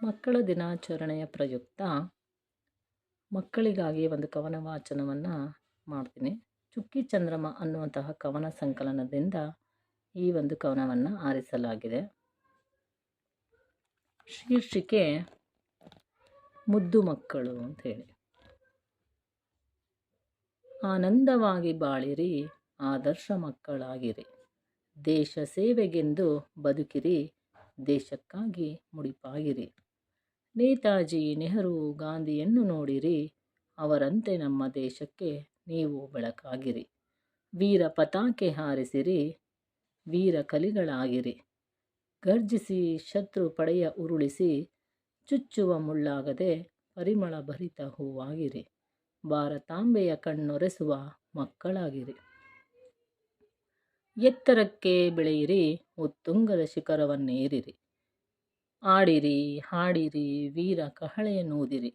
ಮಕ್ಕಳ ದಿನಾಚರಣೆಯ ಪ್ರಯುಕ್ತ ಮಕ್ಕಳಿಗಾಗಿ ಒಂದು ಕವನ ವಾಚನವನ್ನು ಮಾಡ್ತೀನಿ. ಚುಕ್ಕಿ ಚಂದ್ರಮ ಅನ್ನುವಂತಹ ಕವನ ಸಂಕಲನದಿಂದ ಈ ಒಂದು ಕವನವನ್ನು ಆರಿಸಲಾಗಿದೆ. ಶೀರ್ಷಿಕೆ ಮುದ್ದು ಮಕ್ಕಳು ಅಂತ ಹೇಳಿ. ಆನಂದವಾಗಿ ಬಾಳಿರಿ, ಆದರ್ಶ ಮಕ್ಕಳಾಗಿರಿ, ದೇಶ ಸೇವೆಗೆಂದು ಬದುಕಿರಿ, ದೇಶಕ್ಕಾಗಿ ಮುಡಿಪಾಗಿರಿ. ನೇತಾಜಿ, ನೆಹರು, ಗಾಂಧಿಯನ್ನು ನೋಡಿರಿ, ಅವರಂತೆ ನಮ್ಮ ದೇಶಕ್ಕೆ ನೀವು ಬೆಳಕಾಗಿರಿ. ವೀರ ಪತಾಕೆ ಹಾರಿಸಿರಿ, ವೀರ ಕಲಿಗಳಾಗಿರಿ, ಗರ್ಜಿಸಿ ಶತ್ರು ಪಡೆಯ ಉರುಳಿಸಿ, ಚುಚ್ಚುವ ಮುಳ್ಳಾಗದೆ ಪರಿಮಳ ಭರಿತ ಹೂವಾಗಿರಿ, ಭಾರತಾಂಬೆಯ ಕಣ್ಣೊರೆಸುವ ಮಕ್ಕಳಾಗಿರಿ. ಎತ್ತರಕ್ಕೆ ಬೆಳೆಯಿರಿ, ಉತ್ತುಂಗದ ಶಿಖರವನ್ನೇರಿರಿ, ಆಡಿರಿ ಹಾಡಿರಿ, ವೀರ ಕಹಳೆಯನ್ನೂದಿರಿ,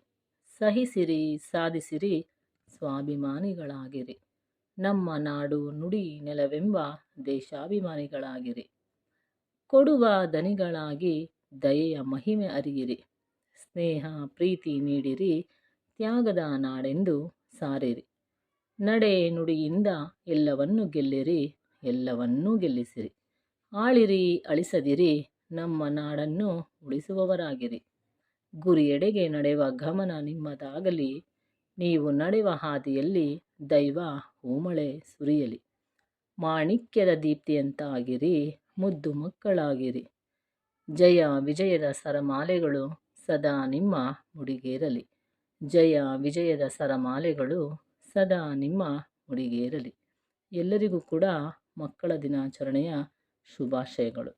ಸಹಿಸಿರಿ ಸಾಧಿಸಿರಿ, ಸ್ವಾಭಿಮಾನಿಗಳಾಗಿರಿ, ನಮ್ಮ ನಾಡು ನುಡಿ ನೆಲವೆಂಬ ದೇಶಾಭಿಮಾನಿಗಳಾಗಿರಿ. ಕೊಡುವ ದನಿಗಳಾಗಿ ದಯೆಯ ಮಹಿಮೆ ಅರಿಯಿರಿ, ಸ್ನೇಹ ಪ್ರೀತಿ ನೀಡಿರಿ, ತ್ಯಾಗದ ನಾಡೆಂದು ಸಾರಿರಿ. ನಡೆ ನುಡಿಯಿಂದ ಎಲ್ಲವನ್ನೂ ಗೆಲ್ಲಿರಿ, ಎಲ್ಲವನ್ನೂ ಗೆಲ್ಲಿಸಿರಿ, ಆಳಿರಿ ಅಳಿಸದಿರಿ, ನಮ್ಮ ನಾಡನ್ನು ಉಳಿಸುವವರಾಗಿರಿ. ಗುರಿಯೆಡೆಗೆ ನಡೆವ ಗಮನ ನಿಮ್ಮದಾಗಲಿ, ನೀವು ನಡೆವ ಹಾದಿಯಲ್ಲಿ ದೈವ ಹೂಮಳೆ ಸುರಿಯಲಿ. ಮಾಣಿಕ್ಯದ ದೀಪ್ತಿಯಂತಾಗಿರಿ, ಮುದ್ದು ಮಕ್ಕಳಾಗಿರಿ, ಜಯ ವಿಜಯದ ಸರಮಾಲೆಗಳು ಸದಾ ನಿಮ್ಮ ಮುಡಿಗೇರಲಿ, ಜಯ ವಿಜಯದ ಸರಮಾಲೆಗಳು ಸದಾ ನಿಮ್ಮ ಮುಡಿಗೇರಲಿ. ಎಲ್ಲರಿಗೂ ಕೂಡ ಮಕ್ಕಳ ದಿನಾಚರಣೆಯ ಶುಭಾಶಯಗಳು.